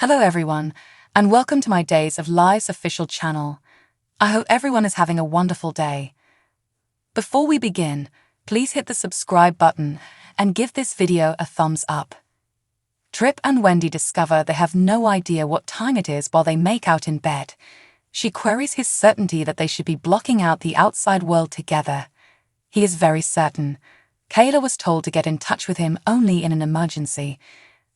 Hello everyone, and welcome to my Days of Lives official channel. I hope everyone is having a wonderful day. Before we begin, please hit the subscribe button and give this video a thumbs up. Trip and Wendy discover they have no idea what time it is while they make out in bed. She queries his certainty that they should be blocking out the outside world together. He is very certain. Kayla was told to get in touch with him only in an emergency.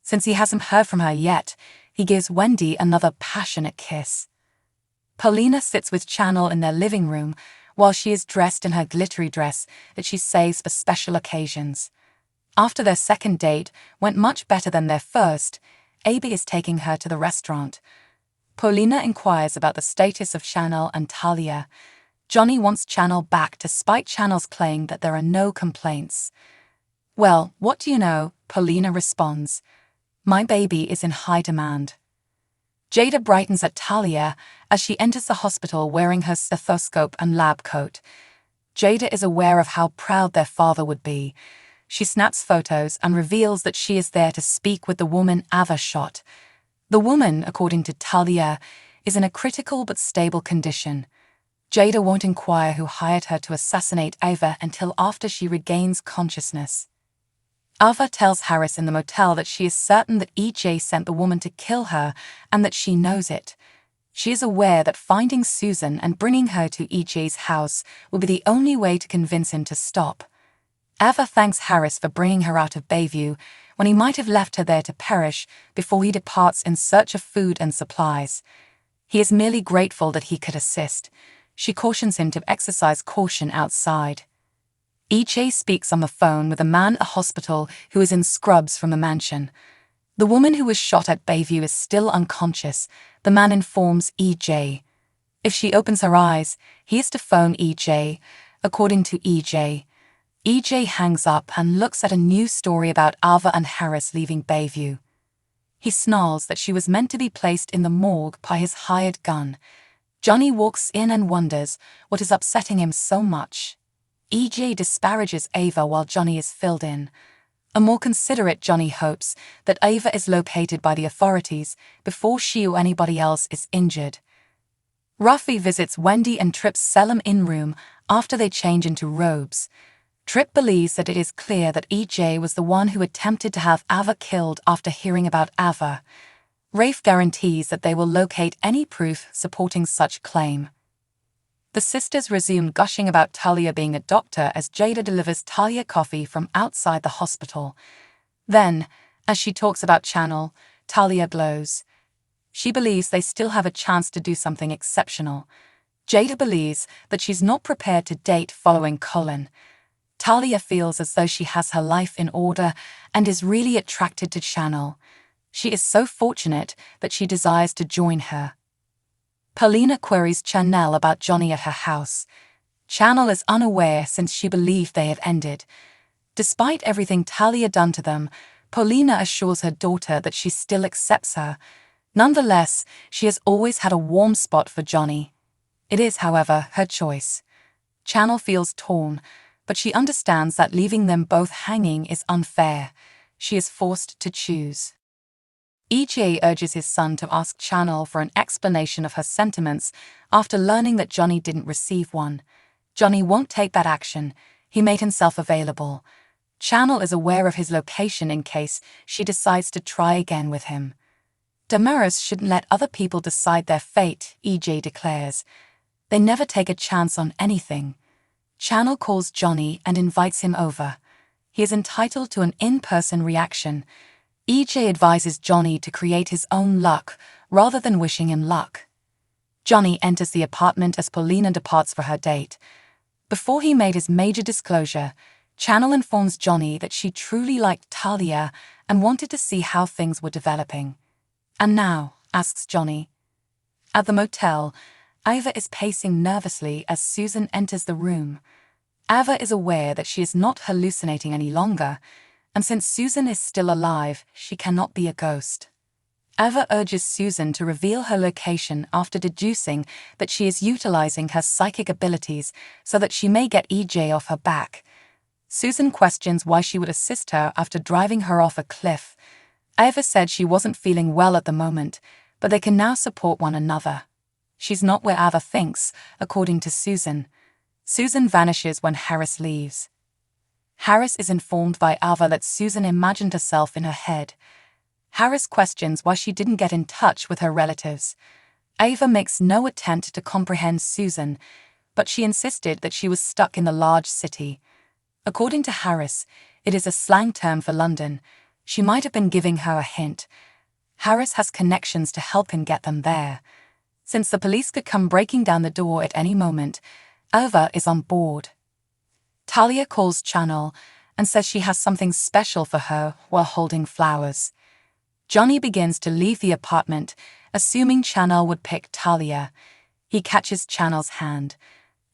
Since he hasn't heard from her yet, he gives Wendy another passionate kiss. Paulina sits with Channel in their living room while she is dressed in her glittery dress that she saves for special occasions. After their second date went much better than their first, Abby is taking her to the restaurant. Paulina inquires about the status of Channel and Talia. Johnny wants Channel back despite Channel's claim that there are no complaints. "Well, what do you know?" Paulina responds. "My baby is in high demand." Jada brightens at Talia as she enters the hospital wearing her stethoscope and lab coat. Jada is aware of how proud their father would be. She snaps photos and reveals that she is there to speak with the woman Ava shot. The woman, according to Talia, is in a critical but stable condition. Jada won't inquire who hired her to assassinate Ava until after she regains consciousness. Ava tells Harris in the motel that she is certain that EJ sent the woman to kill her and that she knows it. She is aware that finding Susan and bringing her to EJ's house will be the only way to convince him to stop. Ava thanks Harris for bringing her out of Bayview when he might have left her there to perish before he departs in search of food and supplies. He is merely grateful that he could assist. She cautions him to exercise caution outside. EJ speaks on the phone with a man at a hospital who is in scrubs from the mansion. The woman who was shot at Bayview is still unconscious. The man informs EJ. If she opens her eyes, he is to phone EJ. According to EJ, EJ hangs up and looks at a news story about Ava and Harris leaving Bayview. He snarls that she was meant to be placed in the morgue by his hired gun. Johnny walks in and wonders what is upsetting him so much. EJ disparages Ava while Johnny is filled in. A more considerate Johnny hopes that Ava is located by the authorities before she or anybody else is injured. Ruffy visits Wendy and Trip's Selim-in room after they change into robes. Trip believes that it is clear that EJ was the one who attempted to have Ava killed after hearing about Ava. Rafe guarantees that they will locate any proof supporting such claim. The sisters resume gushing about Talia being a doctor as Jada delivers Talia coffee from outside the hospital. Then, as she talks about Channel, Talia glows. She believes they still have a chance to do something exceptional. Jada believes that she's not prepared to date following Colin. Talia feels as though she has her life in order and is really attracted to Channel. She is so fortunate that she desires to join her. Paulina queries Channel about Johnny at her house. Channel is unaware since she believed they had ended. Despite everything Talia done to them, Paulina assures her daughter that she still accepts her. Nonetheless, she has always had a warm spot for Johnny. It is, however, her choice. Channel feels torn, but she understands that leaving them both hanging is unfair. She is forced to choose. EJ urges his son to ask Channel for an explanation of her sentiments after learning that Johnny didn't receive one. Johnny won't take that action. He made himself available. Channel is aware of his location in case she decides to try again with him. Damaris shouldn't let other people decide their fate, EJ declares. They never take a chance on anything. Channel calls Johnny and invites him over. He is entitled to an in-person reaction. EJ advises Johnny to create his own luck rather than wishing him luck. Johnny enters the apartment as Paulina departs for her date. Before he made his major disclosure, Channel informs Johnny that she truly liked Talia and wanted to see how things were developing. "And now?" asks Johnny. At the motel, Ava is pacing nervously as Susan enters the room. Ava is aware that she is not hallucinating any longer, and since Susan is still alive, she cannot be a ghost. Ava urges Susan to reveal her location after deducing that she is utilizing her psychic abilities so that she may get EJ off her back. Susan questions why she would assist her after driving her off a cliff. Ava said she wasn't feeling well at the moment, but they can now support one another. She's not where Ava thinks, according to Susan. Susan vanishes when Harris leaves. Harris is informed by Ava that Susan imagined herself in her head. Harris questions why she didn't get in touch with her relatives. Ava makes no attempt to comprehend Susan, but she insisted that she was stuck in the large city. According to Harris, it is a slang term for London. She might have been giving her a hint. Harris has connections to help him get them there. Since the police could come breaking down the door at any moment, Ava is on board. Talia calls Channel and says she has something special for her while holding flowers. Johnny begins to leave the apartment, assuming Channel would pick Talia. He catches Channel's hand.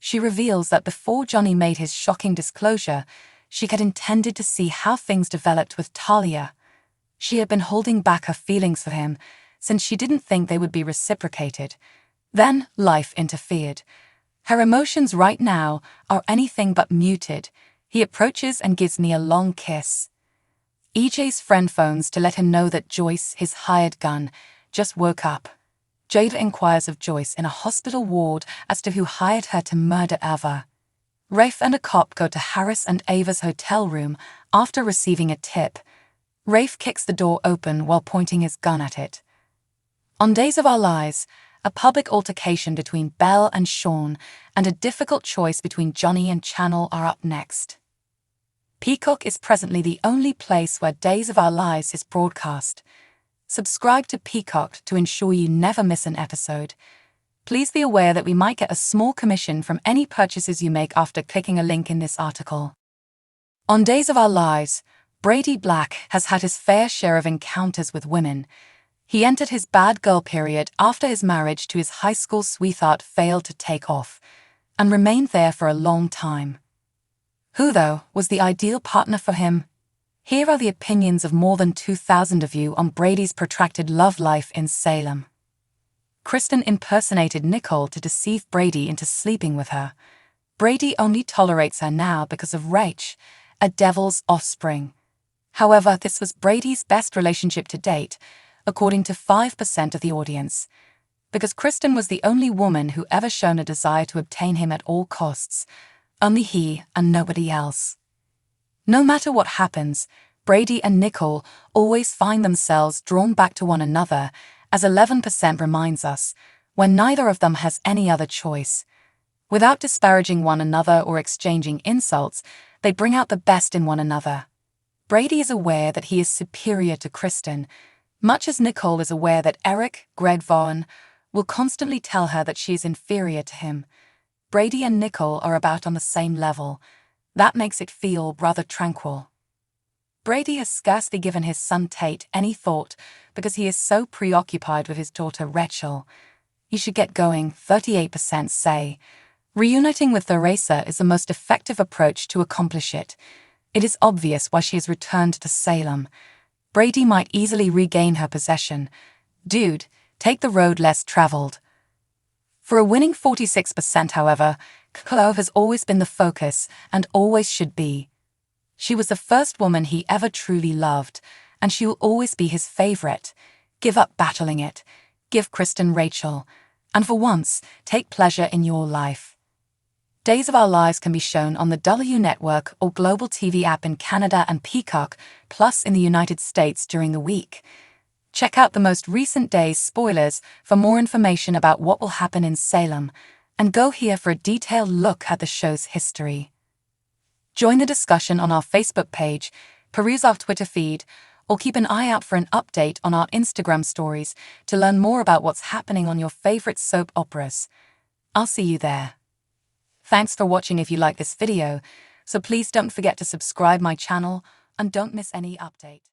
She reveals that before Johnny made his shocking disclosure, she had intended to see how things developed with Talia. She had been holding back her feelings for him, since she didn't think they would be reciprocated. Then life interfered. Her emotions right now are anything but muted. He approaches and gives me a long kiss. EJ's friend phones to let him know that Joyce, his hired gun, just woke up. Jada inquires of Joyce in a hospital ward as to who hired her to murder Ava. Rafe and a cop go to Harris and Ava's hotel room after receiving a tip. Rafe kicks the door open while pointing his gun at it. On Days of Our Lives, a public altercation between Belle and Sean and a difficult choice between Johnny and Channel are up next. Peacock is presently the only place where Days of Our Lives is broadcast. Subscribe to Peacock to ensure you never miss an episode. Please be aware that we might get a small commission from any purchases you make after clicking a link in this article. On Days of Our Lives, Brady Black has had his fair share of encounters with women. He entered his bad girl period after his marriage to his high school sweetheart failed to take off, and remained there for a long time. Who, though, was the ideal partner for him? Here are the opinions of more than 2,000 of you on Brady's protracted love life in Salem. Kristen impersonated Nicole to deceive Brady into sleeping with her. Brady only tolerates her now because of Rach, a devil's offspring. However, this was Brady's best relationship to date, according to 5% of the audience, because Kristen was the only woman who ever shown a desire to obtain him at all costs. Only he and nobody else. No matter what happens, Brady and Nicole always find themselves drawn back to one another, as 11% reminds us, when neither of them has any other choice. Without disparaging one another or exchanging insults, they bring out the best in one another. Brady is aware that he is superior to Kristen, much as Nicole is aware that Eric, Greg Vaughan, will constantly tell her that she is inferior to him. Brady and Nicole are about on the same level. That makes it feel rather tranquil. Brady has scarcely given his son Tate any thought because he is so preoccupied with his daughter Rachel. He should get going, 38% say. Reuniting with Theresa is the most effective approach to accomplish it. It is obvious why she has returned to Salem. Brady might easily regain her possession. Dude, take the road less traveled. For a winning 46%, however, Chloe has always been the focus and always should be. She was the first woman he ever truly loved, and she will always be his favorite. Give up battling it. Give Kristen Rachel. And for once, take pleasure in your life. Days of Our Lives can be shown on the W Network or Global TV app in Canada and Peacock, plus in the United States during the week. Check out the most recent day's spoilers for more information about what will happen in Salem, and go here for a detailed look at the show's history. Join the discussion on our Facebook page, peruse our Twitter feed, or keep an eye out for an update on our Instagram stories to learn more about what's happening on your favorite soap operas. I'll see you there. Thanks for watching. If you like this video, so please don't forget to subscribe my channel and don't miss any update.